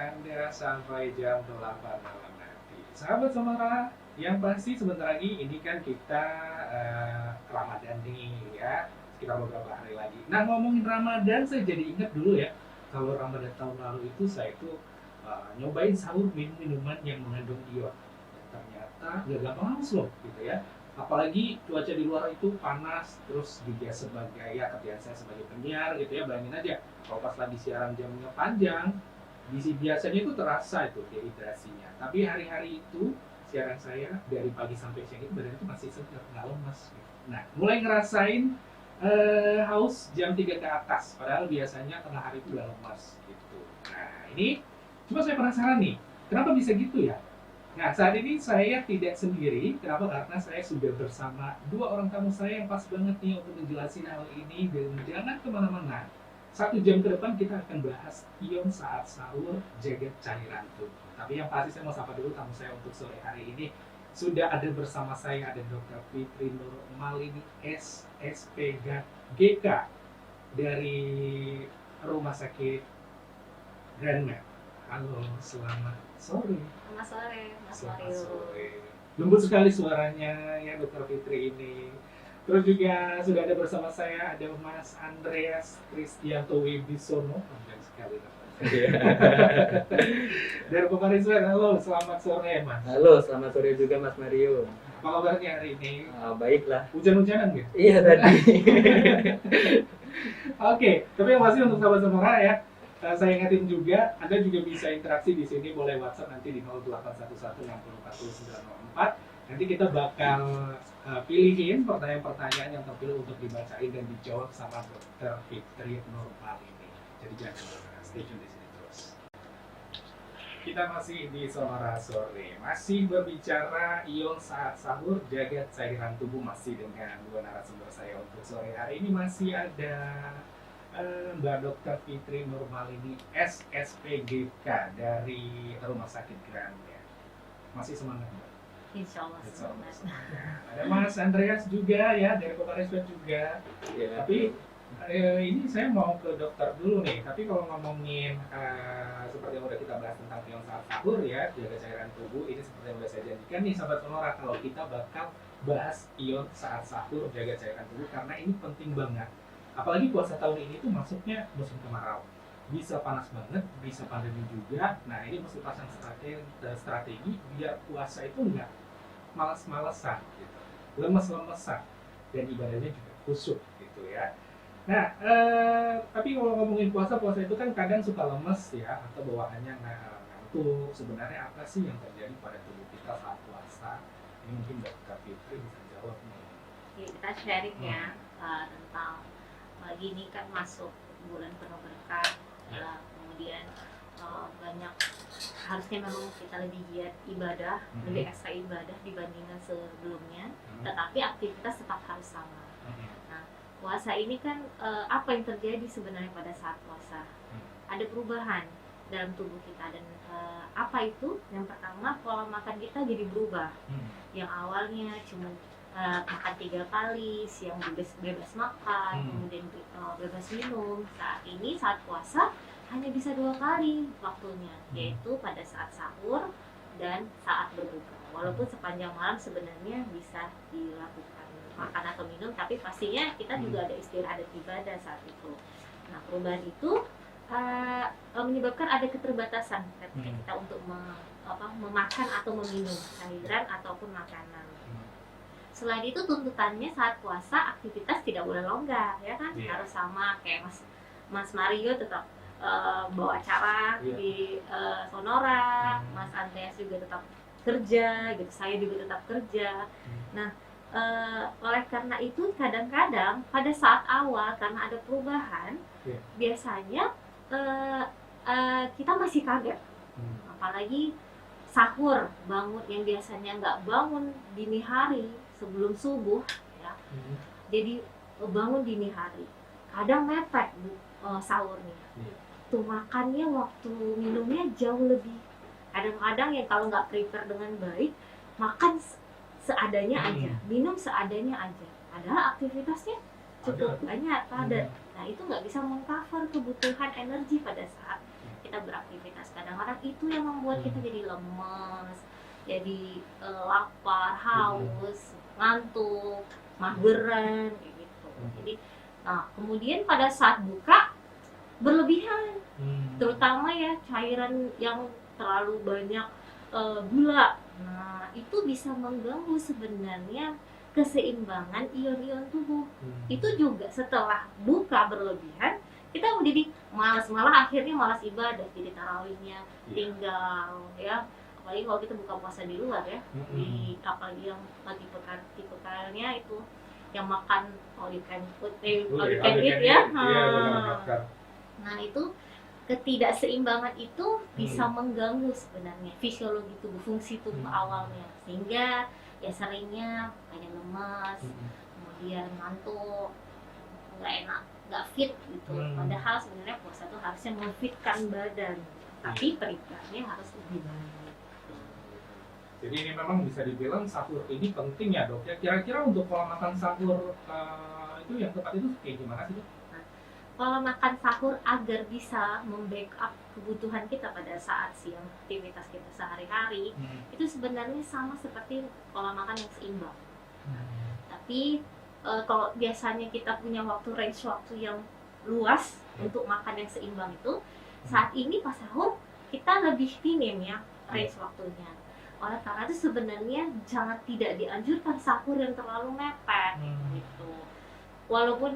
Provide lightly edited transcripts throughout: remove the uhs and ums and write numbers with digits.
Anda sampai jam 8 malam nanti. Sahabat Sonora, yang pasti sebentar lagi ini kan kita Ramadan nih ya, sekitar beberapa hari lagi. Nah, ngomongin Ramadan saya jadi ingat dulu ya, kalau Ramadan tahun lalu itu saya itu nyobain sahur minuman yang mengandung ion. Ternyata nggak gampang haus loh gitu ya. Apalagi cuaca di luar itu panas, terus juga sebagai ya kerjaan saya sebagai penyiar gitu ya, bayangin aja kalau pas lagi siaran jamnya panjang, biasanya itu terasa itu dehidrasinya. Tapi hari-hari itu siaran saya dari pagi sampai siang itu badan itu masih segar, nggak lemas. Gitu. Nah, mulai ngerasain haus jam 3 ke atas, padahal biasanya tengah hari itu udah lemas gitu. Nah, ini cuma saya penasaran nih, kenapa bisa gitu ya? Nah, saat ini saya tidak sendiri. Kenapa? Karena saya sudah bersama dua orang tamu saya yang pas banget nih untuk menjelaskan hal ini. Dan jangan kemana-mana. 1 jam ke depan kita akan bahas ion saat sahur jaga cairan tubuh. Tapi yang pasti saya mau sapa dulu tamu saya untuk sore hari ini. Sudah ada bersama saya ada Dr. Fitri Nur Malini SSPGK dari Rumah Sakit Grand Med. Halo, selamat sore. Selamat sore, Mas Selamat Mario. sore. Lembut sekali suaranya ya Dokter Fitri ini. Terus juga sudah ada bersama saya ada Mas Andreas Kristianto Wibisono. Panjang sekali namanya. Dari Pemariswan, halo, selamat sore Mas. Halo, selamat sore juga Mas Mario. Apa kabarnya hari ini? Baiklah. Hujan-hujanan gitu? Iya tadi. Oke, tapi yang pasti untuk sahabat Sonora ya, saya ingetin juga, Anda juga bisa interaksi di sini, boleh WhatsApp nanti di 0811604904. Nanti kita bakal pilihin pertanyaan-pertanyaan yang terpilih untuk dibacain dan dijawab sama Dr. Fitri Nurmal ini. Jadi jangan stay tune di sini terus. Kita masih di Sonora Sore, masih berbicara ion saat sahur, jaga cairan tubuh, masih dengan dua narasumber saya untuk sore hari ini. Masih ada Mbak Dr. Fitri Nurmalini SSPGK dari Rumah Sakit Grand ya. Masih semangat Mbak? Insya Allah semangat. Ada Mas Andreas juga ya dari Pemariswan juga. Ya. Tapi ini saya mau ke dokter dulu nih. Tapi kalau ngomongin seperti yang udah kita bahas tentang ion saat sahur ya, jaga cairan tubuh, ini seperti yang udah saya janjikan nih sahabat Sonora, kalau kita bakal bahas ion saat sahur, jaga cairan tubuh karena ini penting banget. Apalagi puasa tahun ini tuh masuknya musim kemarau. Bisa panas banget, bisa pandemi juga. Nah, ini mesti pasang strategi biar puasa itu enggak malas-malesan gitu. Lemes-lemesan dan ibadahnya juga khusyuk gitu ya. Nah, tapi kalau ngomongin puasa itu kan kadang suka lemes ya atau bawaannya ngantuk. Sebenarnya apa sih yang terjadi pada tubuh kita saat puasa? Ini mungkin Dr. Fitri bisa jawab nih. Oke, kita sharing ya tentang lagi ini kan masuk bulan penuh berkah, kemudian banyak harusnya memang kita lebih giat ibadah, lebih ekstra ibadah dibandingkan sebelumnya, tetapi aktivitas tetap harus sama. Nah, puasa ini kan apa yang terjadi sebenarnya pada saat puasa? Ada perubahan dalam tubuh kita dan apa itu? Yang pertama, pola makan kita jadi berubah. Yang awalnya cuma makan 3 kali, siang bebas makan, kemudian bebas minum. Saat ini saat puasa hanya bisa 2 kali waktunya, yaitu pada saat sahur dan saat berbuka. Walaupun sepanjang malam sebenarnya bisa dilakukan makan atau minum, tapi pastinya kita juga ada istirahat dan ibadah saat itu. Nah, perubahan itu menyebabkan ada keterbatasan ketika kita untuk memakan atau meminum cairan ataupun makanan. Selain itu tuntutannya saat puasa aktivitas tidak boleh longgar ya kan, harus sama kayak Mas Mario tetap bawa acara di Sonora, Mas Andreas juga tetap kerja gitu, saya juga tetap kerja. Nah, oleh karena itu kadang-kadang pada saat awal karena ada perubahan, biasanya kita masih kaget, apalagi sahur, bangun yang biasanya nggak bangun dini hari sebelum subuh ya, jadi bangun dini hari, kadang mepet sahurnya, tuh makannya waktu minumnya jauh lebih, kadang-kadang yang kalau nggak prepare dengan baik, makan seadanya aja, minum seadanya aja, padahal aktivitasnya cukup banyak padat. Nah, itu nggak bisa mengcover kebutuhan energi pada saat kita beraktivitas. Kadang-kadang itu yang membuat kita jadi lemes, jadi lapar, haus, ngantuk, mageran, kayak gitu. Jadi, nah kemudian pada saat buka berlebihan, terutama ya cairan yang terlalu banyak gula. Nah itu bisa mengganggu sebenarnya keseimbangan ion-ion tubuh. Itu juga setelah buka berlebihan kita menjadi malas, malah akhirnya malas ibadah, jadi tarawihnya tinggal ya. Apalagi kalau kita buka puasa di luar ya, di apalagi yang lagi tipe-tipenya itu yang makan all you can eat ya. Nah itu ketidakseimbangan itu bisa mengganggu sebenarnya fisiologi tubuh, fungsi tubuh awalnya, sehingga ya seringnya kayak lemas, kemudian ngantuk, nggak enak, nggak fit gitu. Padahal sebenarnya puasa itu harusnya memfitkan badan, tapi peribahnya harus lebih baik. Jadi ini memang bisa dibilang sahur ini penting ya dok ya. Kira-kira untuk pola makan sahur itu yang tepat itu kayak gimana sih dok? Pola makan sahur agar bisa membackup kebutuhan kita pada saat siang aktivitas kita sehari-hari itu sebenarnya sama seperti pola makan yang seimbang. Tapi kalau biasanya kita punya range waktu yang luas untuk makan yang seimbang itu, saat ini pas sahur kita lebih minim ya range waktunya. Oleh karena itu sebenarnya tidak dianjurkan sahur yang terlalu mepet gitu. Walaupun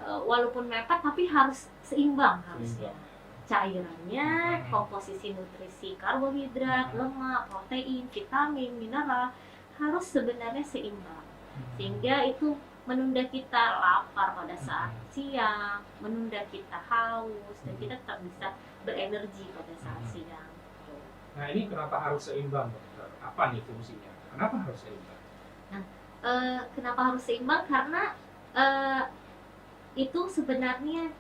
walaupun mepet tapi harus seimbang harusnya. Cairannya, komposisi nutrisi karbohidrat, lemak, protein, vitamin, mineral harus sebenarnya seimbang. Sehingga itu menunda kita lapar pada saat siang, menunda kita haus, dan kita tetap bisa berenergi pada saat siang. Nah ini kenapa harus seimbang dokter? Apa nih fungsinya? Kenapa harus seimbang? Nah, kenapa harus seimbang? Karena itu sebenarnya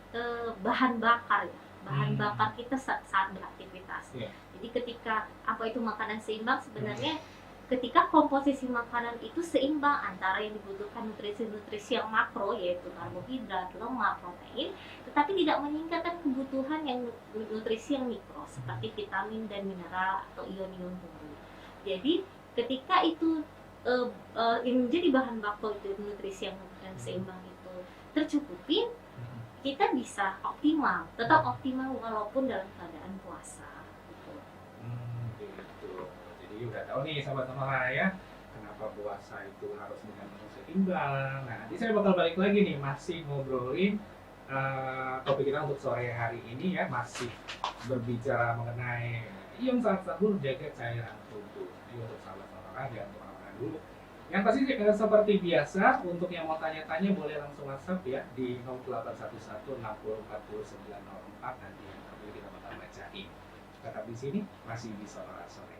bahan bakar ya, bahan bakar kita saat beraktivitas. Jadi ketika apa itu makanan seimbang sebenarnya ketika komposisi makanan itu seimbang antara yang dibutuhkan nutrisi-nutrisi yang makro yaitu karbohidrat, lemak, protein, tetapi tidak meningkatkan kebutuhan yang nutrisi yang mikro seperti vitamin dan mineral atau ion-ion tubuh. Jadi ketika itu yang menjadi bahan baku itu nutrisi yang seimbang itu tercukupi, kita bisa optimal, tetap optimal walaupun dalam keadaan puasa. Jadi udah tahu nih sahabat Sonora ya, kenapa puasa itu harus dengan menu seimbang. Nah nanti saya bakal balik lagi nih, masih ngobrolin topik kita untuk sore hari ini ya, masih berbicara mengenai ion saat sahur jaga cairan tubuh. Jadi untuk sahabat Sonora jangan kemana-mana dulu. Yang pasti seperti biasa, untuk yang mau tanya-tanya boleh langsung WhatsApp ya di 0811 60 40 904, nanti yang kami kita bakal bacain. Tetap di sini, masih di Sonora Sore.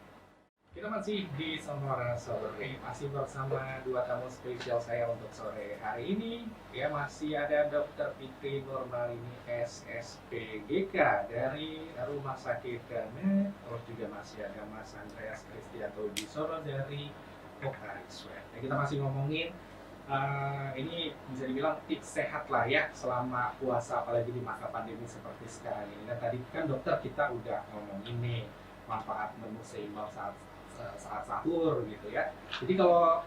Kita masih di Sonora Sore, masih bersama dua tamu spesial saya untuk sore hari ini. Ya, masih ada Dr. Fitri Nurmalini SSPGK dari Rumah Sakit Ganet, terus juga masih ada Mas Andreas Kristianto Wibisono dari Okariswet. Ya, kita masih ngomongin ini bisa dibilang tips sehat lah ya selama puasa, apalagi di masa pandemi seperti sekarang ini. Dan tadi kan dokter kita udah ngomongin nih manfaat menu seimbang saat sahur gitu ya. Jadi kalau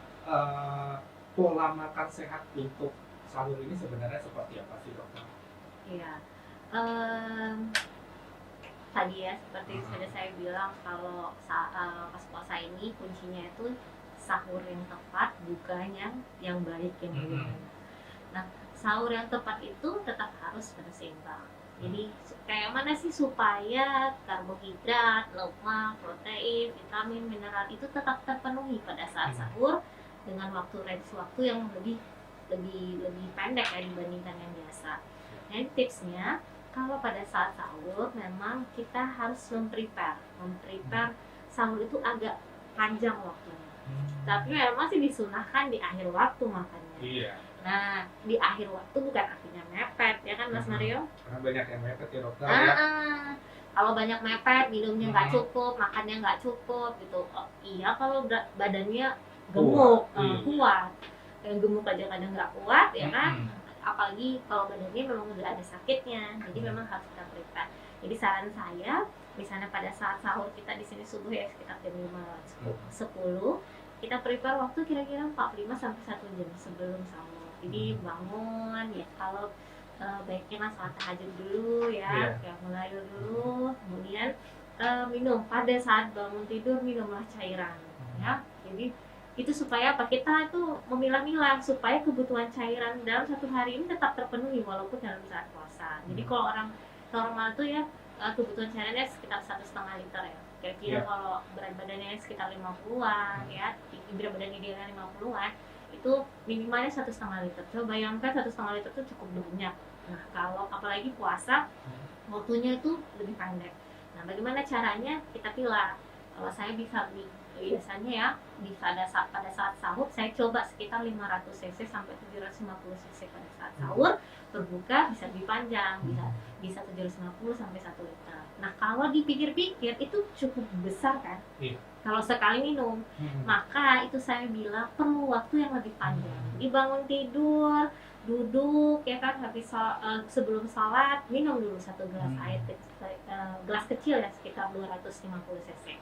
pola makan sehat untuk sahur ini sebenarnya seperti apa sih dokter? Iya, tadi ya seperti sudah saya bilang kalau pas puasa ini kuncinya itu sahur yang tepat, bukan yang baik yang bagaimana. Nah, sahur yang tepat itu tetap harus berseimbang. Jadi kayak mana sih supaya karbohidrat, lemak, protein, vitamin, mineral itu tetap terpenuhi pada saat sahur dengan range waktu yang lebih pendek ya dibandingkan yang biasa. Nah, tipsnya kalau pada saat sahur memang kita harus memprepare sahur itu agak panjang waktunya. Tapi memang masih disunahkan di akhir waktu makannya. Iya. Nah, di akhir waktu bukan artinya mepet, ya kan Mas Mario? Karena banyak yang mepet ya dokter ya. Kalau banyak mepet, minumnya nggak cukup, makannya nggak cukup gitu. Oh, iya kalau badannya gemuk, kuat. Yang gemuk aja kadang nggak kuat, ya kan? apalagi kalau badannya memang udah ada sakitnya, jadi memang harus kita prepare. Jadi saran saya, misalnya pada saat sahur kita di sini subuh ya sekitar jam 5.10, kita prepare waktu kira-kira 45 sampai 1 jam sebelum sahur. Jadi bangun ya, kalau baiknya kan sholat tahajud dulu ya, yang mulai dulu, kemudian minum pada saat bangun tidur, minumlah cairan ya. Jadi itu supaya apa, kita itu memilah-milah supaya kebutuhan cairan dalam satu hari ini tetap terpenuhi walaupun dalam saat puasa. Jadi kalau orang normal tuh ya kebutuhan cairannya sekitar 1,5 liter ya. Kira-kira kalau berat badannya sekitar 50-an ya, berat badan idealnya 50-an, itu minimalnya 1,5 liter. Coba bayangkan 1,5 liter itu cukup banyak. Nah kalau apalagi puasa, waktunya itu lebih pendek. Nah bagaimana caranya? Kita pilih. Kalau saya biasanya ya pada saat sahur saya coba sekitar 500 cc sampai 750 cc pada saat sahur. Berbuka bisa lebih panjang, bisa 750 sampai 1 liter. Nah kalau dipikir-pikir itu cukup besar kan? Kalau sekali minum, maka itu saya bilang perlu waktu yang lebih panjang. Dibangun tidur, duduk ya kan, habis sebelum sholat minum dulu 1 gelas air gelas kecil ya sekitar 250 cc.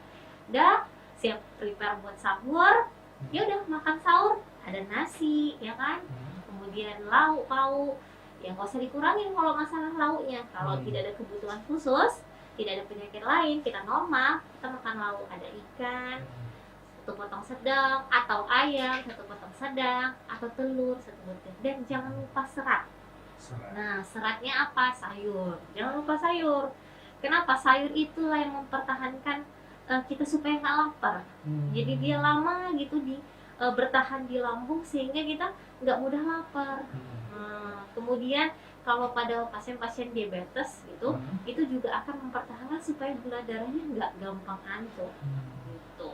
Udah siap prepare buat sahur, ya udah makan sahur, ada nasi ya kan, kemudian lauk pauk ya nggak usah dikurangin kalau masalah lauknya. Kalau tidak ada kebutuhan khusus, tidak ada penyakit lain, kita normal, kita makan lauk, ada ikan 1 potong sedang, atau ayam 1 potong sedang, atau telur 1 butir. Dan jangan lupa serat. Nah seratnya apa? Sayur, jangan lupa sayur. Kenapa? Sayur itulah yang mempertahankan kita supaya nggak lapar. Jadi dia lama gitu bertahan di lambung sehingga kita nggak mudah lapar. Kemudian kalau pada pasien-pasien diabetes gitu, itu juga akan mempertahankan supaya gula darahnya nggak gampang anjlok. Gitu.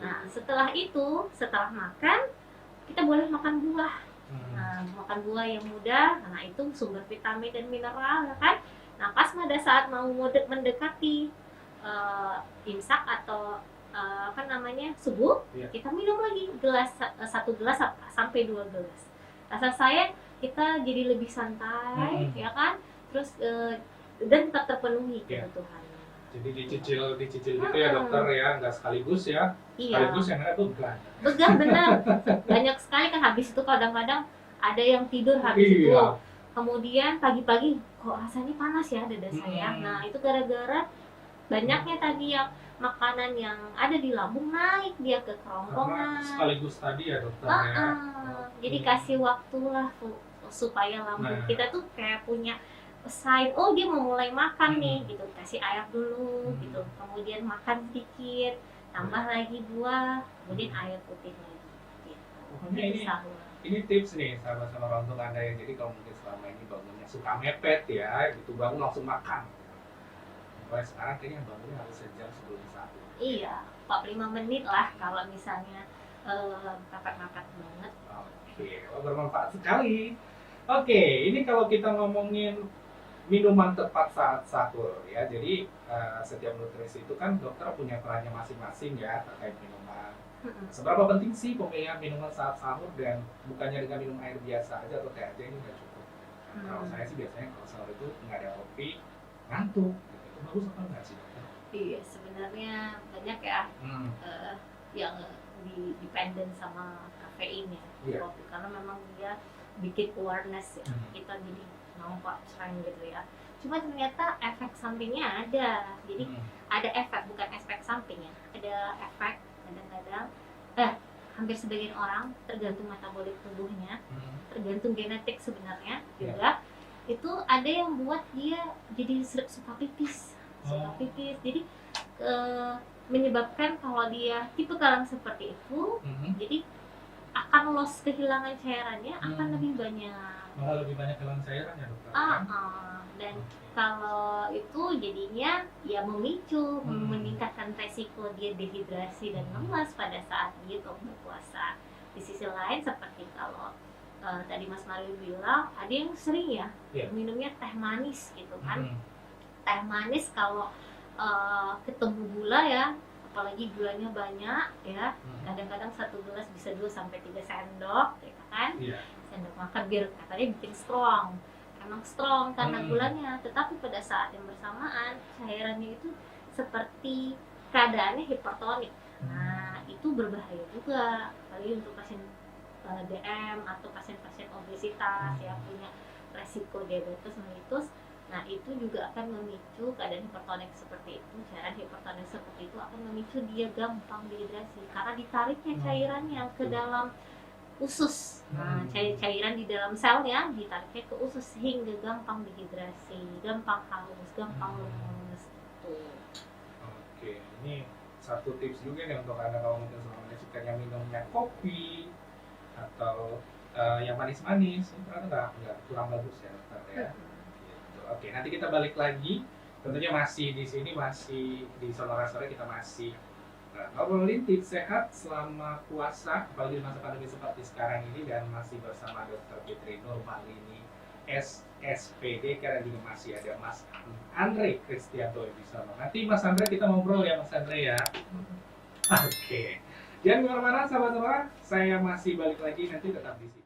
Nah setelah makan kita boleh makan buah. Nah makan buah yang mudah, karena itu sumber vitamin dan mineral ya kan. Nah pas pada saat mau mendekati imsak atau subuh, kita minum lagi 1 gelas sampai 2 gelas. Rasa saya kita jadi lebih santai ya kan, terus dan tetap terpenuhi kebutuhannya. Jadi dicicil gitu ya dokter ya, nggak sekaligus ya. Sekaligus yang ada begal benar. Banyak sekali kan, habis itu kadang-kadang ada yang tidur habis itu. Kemudian pagi-pagi kok rasanya panas ya dada saya. Nah itu gara-gara banyaknya tadi yang makanan yang ada di lambung naik dia ke kerongkongan. Sekaligus tadi ya dokter ya. Jadi kasih waktulah supaya lambung kita tuh kayak punya sign, oh dia mau mulai makan nih gitu. Kasih air dulu gitu. Kemudian makan sedikit, tambah lagi buah, kemudian air putih lagi gitu. Pokoknya ini tips nih sama orang tua Anda yang jadi kalau mungkin selama ini bangunnya suka mepet ya, gitu bangun langsung makan. Mulai sekarang kayaknya bangunnya harus sejam sebelum sahur. Iya, 45 menit lah kalau misalnya mepet-mepet banget. Oke, bermanfaat sekali. Oke, ini kalau kita ngomongin minuman tepat saat sahur ya. Jadi setiap nutrisi itu kan dokter punya perannya masing-masing ya terkait minuman. Seberapa penting sih pemilihan minuman saat sahur, dan bukannya dengan minum air biasa aja atau teh aja ini nggak cukup? Kalau saya sih biasanya kalau sahur itu nggak ada kopi, ngantuk. Itu bagus apa enggak sih dokter? Iya, sebenarnya banyak ya yang dependent sama kafein ya, kopi, karena memang dia bikin awareness ya, kita jadi nampak cerah gitu ya. Cuma ternyata efek sampingnya ada. Jadi ada efek, bukan efek samping ya, ada efek kadang-kadang hampir sebagian orang tergantung metabolik tubuhnya, tergantung genetik sebenarnya juga. Itu ada yang buat dia jadi suka pipis. Jadi menyebabkan kalau dia tipe orang seperti itu, jadi akan loss, kehilangan cairannya akan lebih banyak. Malah lebih banyak kehilangan cairan ya dokter? Dan kalau itu jadinya ya memicu meningkatkan resiko dia dehidrasi dan lemas pada saat dia berpuasa. Di sisi lain seperti kalau tadi Mas Mario bilang, ada yang sering ya minumnya teh manis gitu kan. Teh manis kalau ketemu gula ya, apalagi gulanya banyak ya, kadang-kadang satu gelas bisa 2 sampai 3 sendok ya kan, Iya. sendok makan biar katanya bikin strong, emang strong karena gulanya, tetapi pada saat yang bersamaan cairannya itu seperti keadaannya hipertonik. Nah itu berbahaya juga, apalagi untuk pasien DM atau pasien-pasien obesitas yang punya resiko diabetes mellitus. Nah itu juga akan memicu keadaan hipertonik seperti itu. Cairan hipertonik seperti itu akan memicu dia gampang dehidrasi karena ditariknya cairannya ke dalam usus. Nah, cairan di dalam selnya ditariknya ke usus sehingga gampang dehidrasi, gampang haus, gampang lemes gitu. Oke, ini satu tips juga nih untuk Anda kalau mungkin selama ini sukanya minumnya kopi atau yang manis-manis, itu ternyata nggak kurang bagus ya dokter ya. Gitu. Oke, nanti kita balik lagi. Tentunya masih di sini, masih di Sonora Sore, kita masih ngobrolin tips sehat selama puasa, apalagi di masa pandemi seperti sekarang ini, dan masih bersama Dr. Fitri Nurmalini SSPD, karena juga masih ada Mas Andre Kristianto di sana. Nanti Mas Andre kita ngobrol ya Mas Andre ya. Oke. Jangan kemana-mana sahabat-sahabat, saya masih balik lagi nanti tetap di sini.